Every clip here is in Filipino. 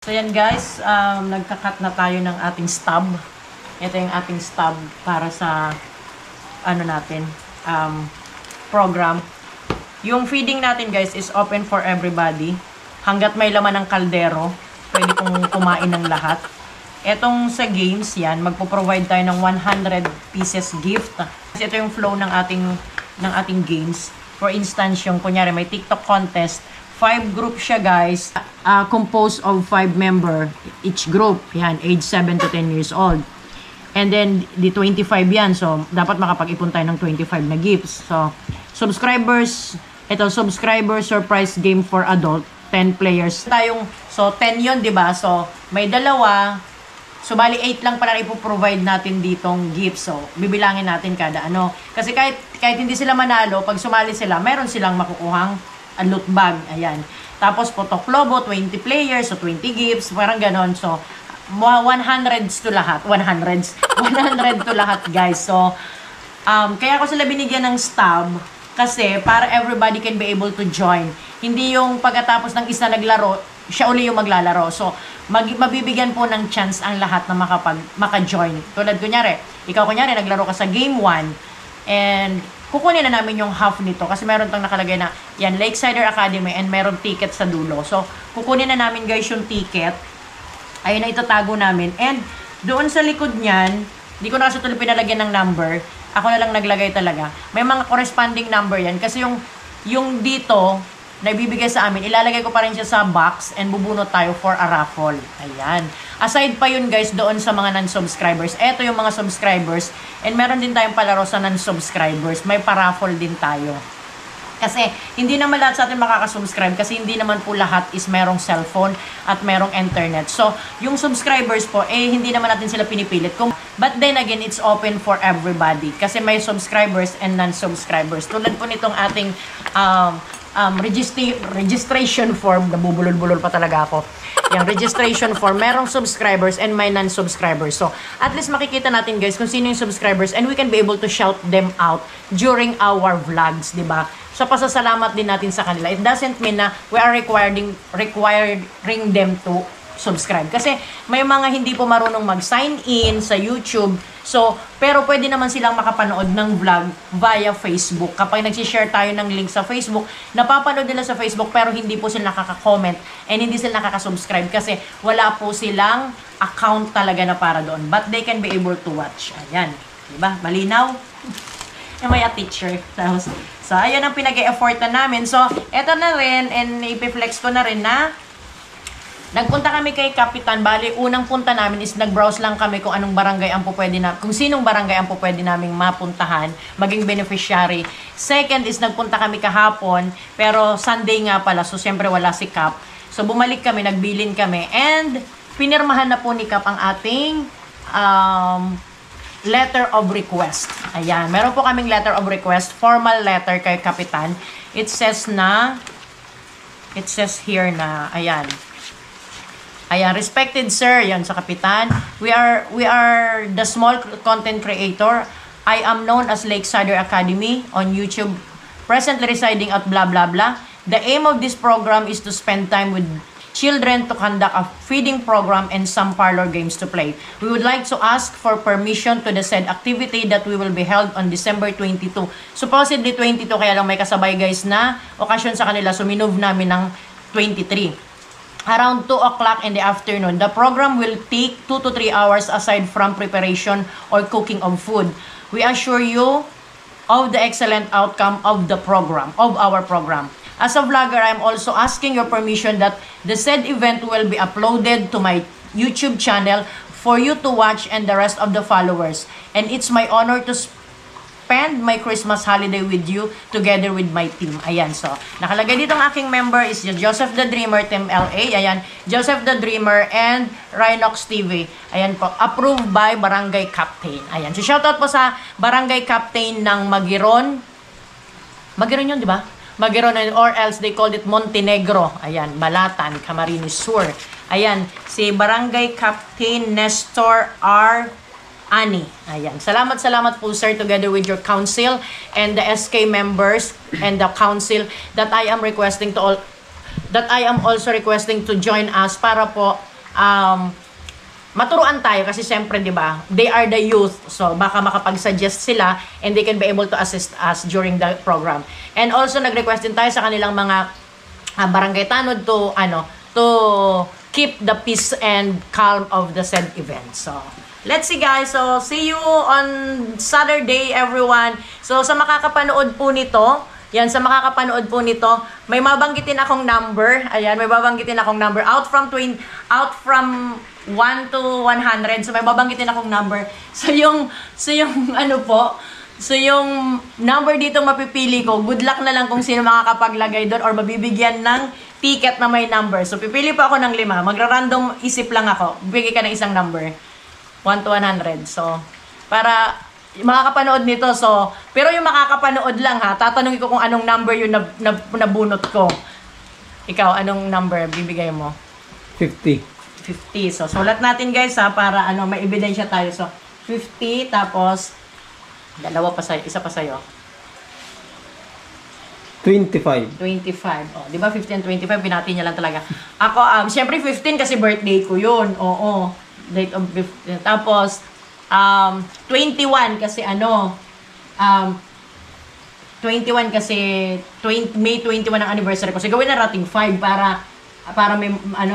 So yan guys, nagka-cut na tayo ng ating stub. Ito yung ating stub para sa ano natin, program. Yung feeding natin guys is open for everybody. Hanggat may laman ng kaldero, pwede kong kumain ng lahat. Etong sa games yan, magpo-provide tayo ng 100 pieces gift. Kasi ito yung flow ng ating games. For instance, yung kunyari may TikTok contest, 5 group siya guys, composed of 5 member each group. Yan, age 7 to 10 years old. And then, di 25 yan. So, dapat makapag-ipon tayo ng 25 na gifts. So, subscribers, ito, subscriber surprise game for adult, 10 players. So, 10 yun, di ba? So, may dalawa. So, bali 8 lang pala ipoprovide natin ditong gifts. So, bibilangin natin kada ano. Kasi kahit hindi sila manalo, pag sumali sila, meron silang makukuhang loot bag. Ayan. Tapos, Potok Lobo, 20 players, so 20 gifts, parang ganon. So, 100s to lahat. 100 to lahat, guys. So, kaya ko sila binigyan ng stub kasi para everybody can be able to join. Hindi yung pagkatapos ng isa naglaro, siya uli yung maglalaro. So, mabibigyan po ng chance ang lahat na maka-join. Tulad kunyari, ikaw kunyari naglaro ka sa game 1 and kukunin na namin yung half nito kasi meron tang nakalagay na yan, Lakesider Academy and meron ticket sa dulo. So, kukunin na namin guys yung ticket. Ayun na itatago namin. And doon sa likod niyan, hindi ko na kasi tuloy pinalagyan ng number. Ako na lang naglagay talaga. May mga corresponding number yan kasi yung dito na ibibigay sa amin, ilalagay ko pa rin siya sa box and bubunot tayo for a raffle. Ayan. Aside pa yun guys doon sa mga non-subscribers. Eto yung mga subscribers and meron din tayong palaro sa non-subscribers. May pa-raffle din tayo. Kasi hindi naman lahat sa atin makakasubscribe kasi hindi naman po lahat is merong cellphone at merong internet. So, yung subscribers po, hindi naman natin sila pinipilit. But then again, it's open for everybody. Kasi may subscribers and non-subscribers. Tulad po nitong ating registration form, nabubulol-bulol pa talaga ako. Yung registration form, merong subscribers and may non-subscribers. So, at least makikita natin guys kung sino yung subscribers and we can be able to shout them out during our vlogs, di ba? So, pasasalamat din natin sa kanila. It doesn't mean na we are requiring them to subscribe. Kasi may mga hindi po marunong mag-sign in sa YouTube. So, pero pwede naman silang makapanood ng vlog via Facebook. Kapag nag-share tayo ng link sa Facebook, napapanood nila sa Facebook pero hindi po sila nakaka-comment and hindi sila nakaka-subscribe kasi wala po silang account talaga na para doon. But they can be able to watch. Ayan. Diba? Malinaw? May a teacher. So, ayan ang pinag-e-effortan namin. So, eto na rin and ipiflex ko na rin na nagpunta kami kay Kapitan. Bali, unang punta namin is nag-browse lang kami kung anong barangay ang pupwede na, kung sinong barangay ang pupwede naming mapuntahan, maging beneficiary. Second is nagpunta kami kahapon, pero Sunday nga pala, so siyempre wala si Kap. So bumalik kami, nagbilin kami, and pinirmahan na po ni Kap ang ating letter of request. Ayan, meron po kaming letter of request, formal letter kay Kapitan. It says here na, ayan, respected sir, yan sa Kapitan. We are the small content creator. I am known as Lakesider Academy on YouTube, presently residing at blah blah blah. The aim of this program is to spend time with children, to conduct a feeding program and some parlor games to play. We would like to ask for permission to the said activity that we will be held on December 22. Supposedly 22, kaya lang may kasabay guys na okasyon sa kanila, so minove namin ng 23. Around 2 o'clock in the afternoon. The program will take 2 to 3 hours aside from preparation or cooking of food. We assure you of the excellent outcome of the program, of our program. As a vlogger, I'm also asking your permission that the said event will be uploaded to my YouTube channel for you to watch and the rest of the followers. And it's my honor to spend my Christmas holiday with you together with my team. Ayan, so nakalagay dito ang aking member is Joseph the Dreamer, Team LA. Ayan, Joseph the Dreamer and Rhinox TV. Ayan po, approved by Barangay Captain. Ayan, so shoutout po sa Barangay Captain ng Magiron. Magiron yun, di ba? Magiron, or else they called it Montenegro. Ayan, Balatan, Camarines Sur. Ayan, si Barangay Captain Nestor R. Ani. Ayan. Salamat po sir, together with your council and the SK members and the council that I am also requesting to join us para po maturuan tayo kasi syempre, di ba, they are the youth, so baka makapag-suggest sila and they can be able to assist us during the program. And also, nag-request din tayo sa kanilang mga barangay tanod to keep the peace and calm of the said event. So, let's see guys. So, see you on Saturday, everyone. So, sa makakapanood po nito, may mabanggitin akong number. Ayan, may babanggitin akong number. Out from 1 to 100. So, may babanggitin akong number. So, yung number dito mapipili ko, good luck na lang kung sino makakapaglagay doon or mabibigyan ng ticket na may number. So, pipili pa ako ng 5. Magra-random isip lang ako. Bigay ka ng isang number. 1 to 100. So, para makakapanood nito. So, pero yung makakapanood lang ha, tatanungin ko kung anong number yung nabunot ko. Ikaw, anong number bibigay mo? 50. 50. So, sulat natin guys ha, para may ebidensya tayo. So, 50, tapos, isa pa sa'yo. 25. 25. Oh, di ba 15 and 25, binati niya lang talaga. Ako, syempre 15 kasi birthday ko yun. Oo. Date of 15. Tapos, 21 kasi 21 kasi May 21 ang anniversary ko. So, gawin na rating 5 para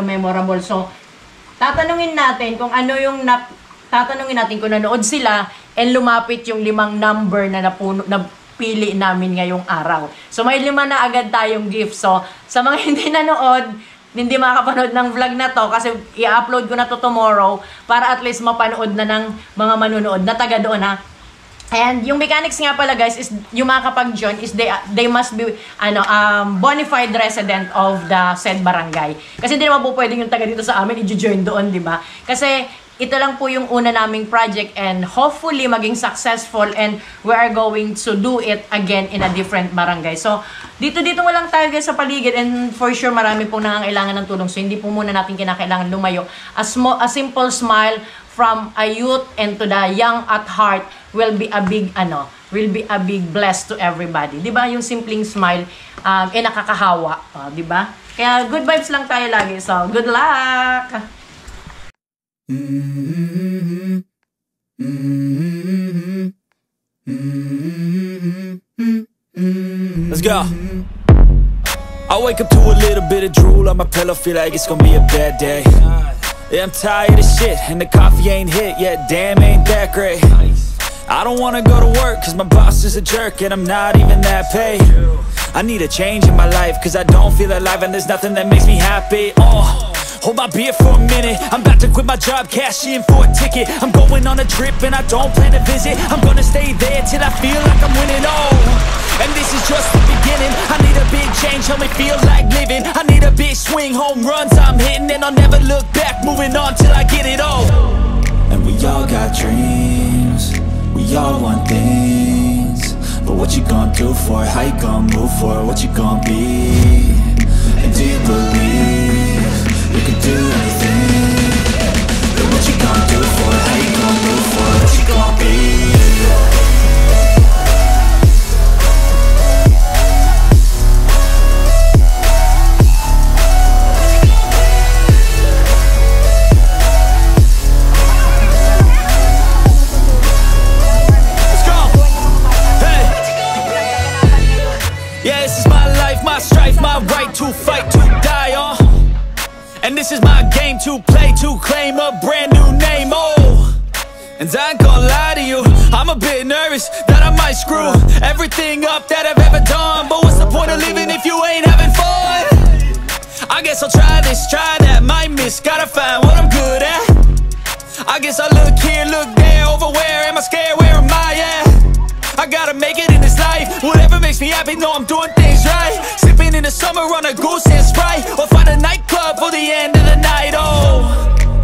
memorable. So, tatanungin natin kung kung nanood sila and lumapit yung 5 number na napili namin ngayong araw. So, may 5 na agad tayong gift. So, sa mga hindi nanood, hindi makakapanood ng vlog na to kasi i-upload ko na to tomorrow para at least mapanood na ng mga manunood na taga doon ha. And yung mechanics nga pala guys is yung makakapag-join is they must be bona fide resident of the said barangay. Kasi hindi naman po pwedeng yung taga dito sa amin i-join doon, di ba? Kasi ito lang po yung una naming project and hopefully maging successful and we are going to do it again in a different barangay. So, dito lang tayo guys sa paligid and for sure marami pong nangangailangan ng tulong. So, hindi po muna natin kinakailangan lumayo. A simple smile from a youth and to the young at heart will be a big bless to everybody. 'Di ba? Yung simpleng smile nakakahawa, 'di ba? Kaya good vibes lang tayo lagi. So, good luck. Let's go. I wake up to a little bit of drool on my pillow, feel like it's gonna be a bad day. Yeah, I'm tired of shit, and the coffee ain't hit yet, damn, ain't that great. I don't wanna go to work, cause my boss is a jerk, and I'm not even that paid. I need a change in my life, cause I don't feel alive, and there's nothing that makes me happy. Hold my beer for a minute, I'm about to quit my job, cash in for a ticket. I'm going on a trip and I don't plan to visit. I'm gonna stay there till I feel like I'm winning, and this is just the beginning. I need a big change, help me feel like living. I need a big swing, home runs I'm hitting, and I'll never look back, moving on till I get it all. And we all got dreams, we all want things, but what you gonna do for it? How you gonna move for it? What you gonna be? And do you believe you can do anything? But what you gonna do for it? How you gonna move for it? What you gonna be? Let's go! Hey! Yeah, this is my life, my strife, my right to fight, to die on. And this is my game to play, to claim a brand new name, And I ain't gonna lie to you, I'm a bit nervous that I might screw everything up that I've ever done. But what's the point of living if you ain't having fun? I guess I'll try this, try that, might miss, gotta find what I'm good at. I guess I look here, look there, over where am I scared, where am I at? I gotta make it in this life, whatever makes me happy, know I'm doing things right. Sipping in the summer on a Goose and Sprite, or find a nightclub for the end of the night,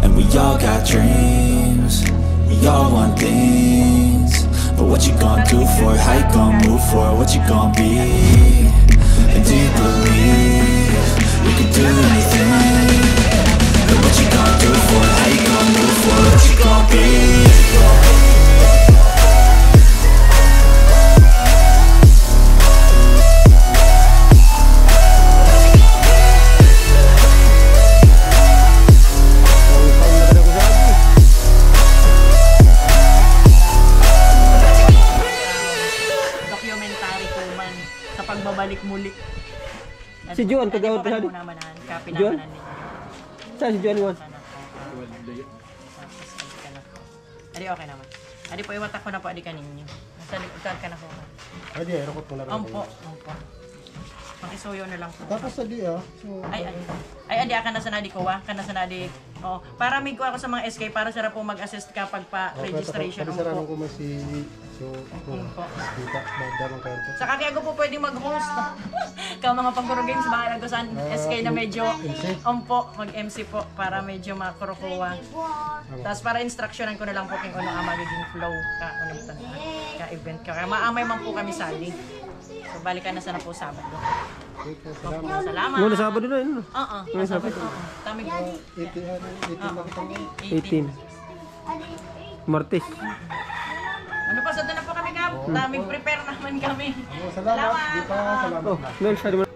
And we all got dreams, we all want things, but what you gonna do for it? How you gonna move for it? What you gonna be? And do you believe you can do anything? But what you gonna do for it? How you gonna move for it? What you gonna be? sa pagbabalik muli. Si Juan, kagawad ka ka di? Juan? Juan? Saan si Juan Juan? Adi okay naman. Adi po iwatak ko na po adi kaninyo. Sa likod ka na po. Adi, rakot mo na rin. Ompo. Makisuyo na lang po. Tapos sa di so, Ay, adi ka na sa nadi ko wa, ka na sa nadi. Oh, para mig ko ako sa mga SK para sila po mag-assist kapag pa registration Pwede sarang po. ko si so Ompo. kita magdarong kanto. Sa kaki ako po pwedeng mag-host. Ka mga pagkuro games bahala ko sa SK na medyo ompo, mag-MC po para medyo makurukuha. Tapos para instructionan ko na lang po kung ano ang magiging flow ka event ka. Kaya maamay man po kami sali. So balikan na sana po Sabado. Salamat. Muna Sabado na yun. Oo, Sabado. Tamig po. 18. Martes. Ano pa sa na po kami kap? Tamig prepare naman kami. Salamat. Di pa salamat. Oh, Mel, sabi mo.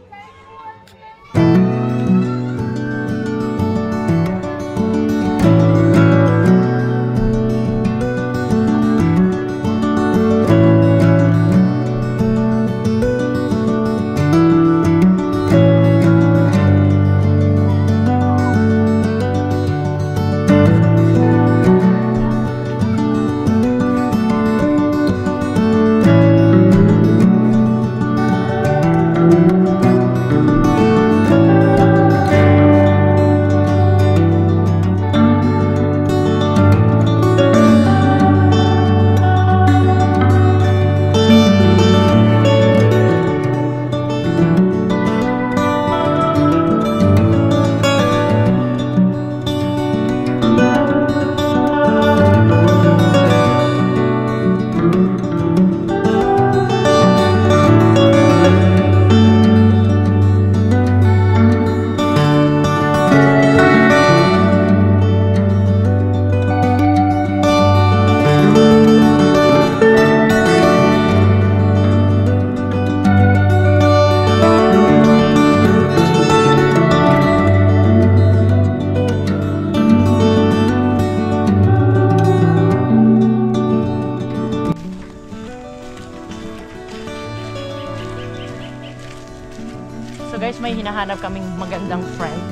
So guys, may hinahanap kaming magandang friend.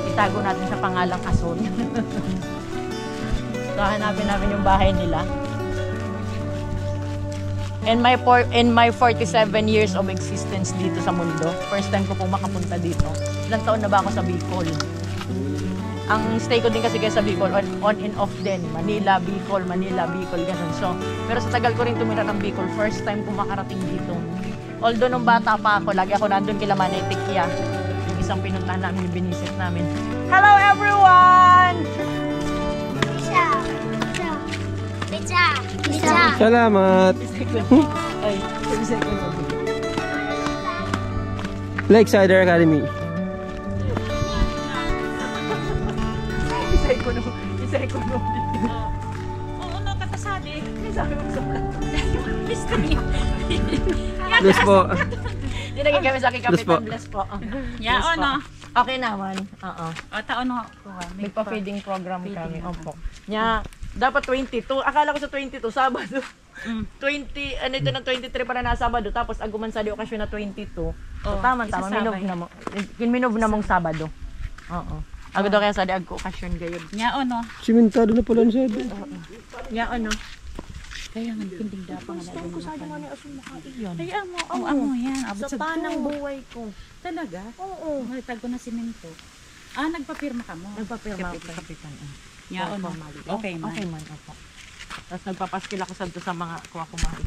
Itago natin sa pangalang Asun. So hanapin namin yung bahay nila. In my 47 years of existence dito sa mundo, first time ko po makapunta dito. Ilang taon na ba ako sa Bicol? Ang stay ko din kasi guys sa Bicol, on and off din. Manila, Bicol, ganun. So, pero sa tagal ko rin tumira ng Bicol, first time ko makarating dito. Although nung bata pa ako, lagi ako nandun kila Manay Tikya. Yung isang pinuntahan namin, yung binisit namin. Hello everyone! Pizza. Salamat. Ay, Lakeside Academy. isa ekonomi. Oo, no, katasadi. Sabi mo sa history. Bless po. Dinagay kami sa aking kapitan. Bless po. Ya, Bless po. no. Okay naman. Oo. O, taon no. May pa-feeding program kami. Opo. Nya, dapat 22. Akala ko sa 22, Sabado. 20, ano ito ng 23 para na Sabado. Tapos aguman sa di okasyon na 22. So, tama. Minov na mo. Minov na mong Sabado. Oo. Ako daw kaya sa di okasyon gayod. Ya, no. Simentado na pala siya. Nya, ano? Kaya nga, hindi dapat nga Gusto ko sa di mo ni Asun makaiyon. Ay, amo. Amo yan. Abot Sa panang buhay ko. Talaga? Oo. Mahitag ko na simento. Nagpapirma ka mo? Nagpapirma ako sa kapitan. Ya, no. Okay man. Okay man, opo. Tapos nagpapaskil ako sa mga kuha kumain.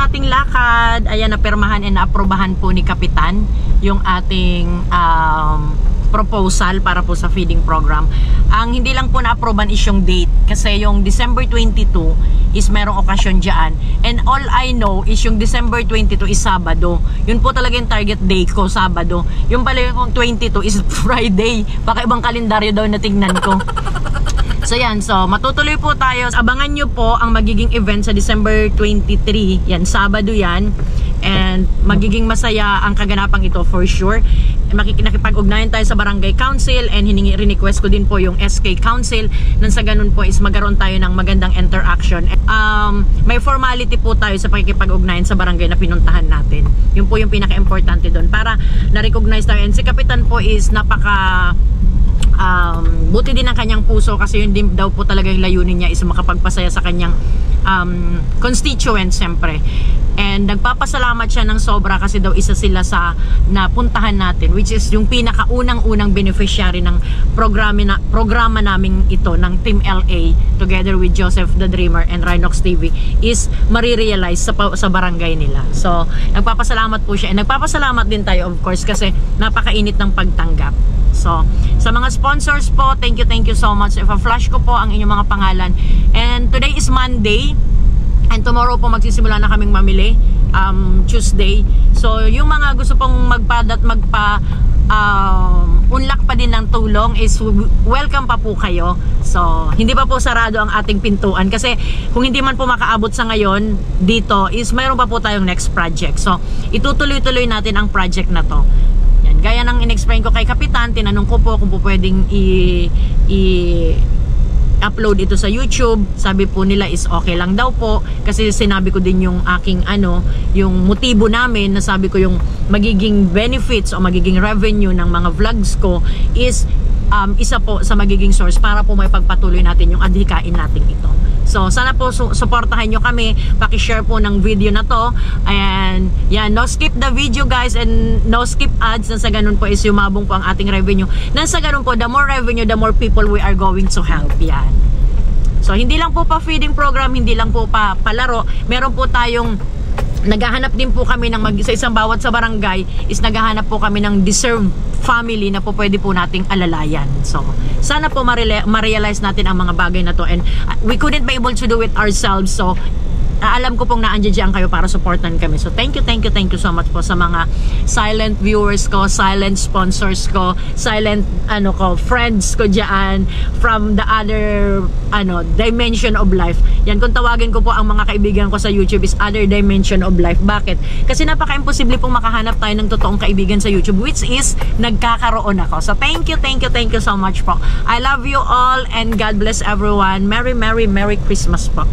ating lakad. Ayan, napirmahan and naaprobahan po ni Kapitan yung ating proposal para po sa feeding program. Ang hindi lang po na-approvean is yung date. Kasi yung December 22 is merong okasyon dyan. And all I know is yung December 22 is Sabado. Yun po talaga yung target day ko, Sabado. Yung pala yung 22 is Friday. Baka ibang kalendaryo daw na tingnan ko. So yan, so matutuloy po tayo. Abangan nyo po ang magiging event sa December 23. Yan, Sabado yan. And magiging masaya ang kaganapang ito for sure. Nakipag-ugnayan tayo sa Barangay Council and request ko din po yung SK Council nang sa ganun po is magkaroon tayo ng magandang interaction. May formality po tayo sa pakikipag-ugnayan sa barangay na pinuntahan natin. Yun po yung pinaka-importante doon para na-recognize tayo. And si Kapitan po is napaka buti din ang kanyang puso kasi yun din daw po talaga yung layunin niya is makapagpasaya sa kanyang constituents siyempre. And nagpapasalamat siya ng sobra kasi daw isa sila sa napuntahan natin, which is yung pinakaunang-unang beneficiary ng programa naming ito ng Team LA together with Joseph the Dreamer and Rhinox TV is marirealize sa barangay nila. So nagpapasalamat po siya and nagpapasalamat din tayo of course kasi napakainit ng pagtanggap. So sa mga sponsors po, thank you so much. Ipa-flash ko po ang inyong mga pangalan. And today is Monday. And tomorrow po magsisimula na kaming mamili, Tuesday. So yung mga gusto pong unlock pa din ng tulong is welcome pa po kayo. So hindi pa po sarado ang ating pintuan kasi kung hindi man po makaabot sa ngayon dito is mayroon pa po tayong next project. So itutuloy-tuloy natin ang project na to. Yan, gaya ng in-explain ko kay Kapitan, tinanong ko po kung po pwedeng upload ito sa YouTube. Sabi po nila is okay lang daw po kasi sinabi ko din yung aking yung motibo namin na sabi ko yung magiging benefits o magiging revenue ng mga vlogs ko is isa po sa magiging source para po may pagpatuloy natin yung adhikain natin ito. So sana po suportahan nyo kami, paki-share po ng video na to, and yan, no skip the video guys and no skip ads. Nang sa ganun po is yumabong po ang ating revenue. Nang sa ganun po, the more revenue, the more people we are going to help. Yan. So hindi lang po pa feeding program, hindi lang po pa palaro, meron po tayong naghahanap din po kami ng sa isang bawat sa barangay is naghahanap po kami ng deserved family na po pwede po nating alalayan. So sana po ma-realize natin ang mga bagay na to, and we couldn't be able to do it ourselves. So alam ko pong naandyan kayo para supportan kami. So thank you so much po sa mga silent viewers ko, silent sponsors ko, silent friends ko dyan from the other dimension of life. Yan, kung tawagin ko po ang mga kaibigan ko sa YouTube is other dimension of life. Bakit? Kasi napaka-imposible pong makahanap tayo ng totoong kaibigan sa YouTube, which is nagkakaroon ako. So thank you so much po. I love you all and God bless everyone. Merry Christmas po.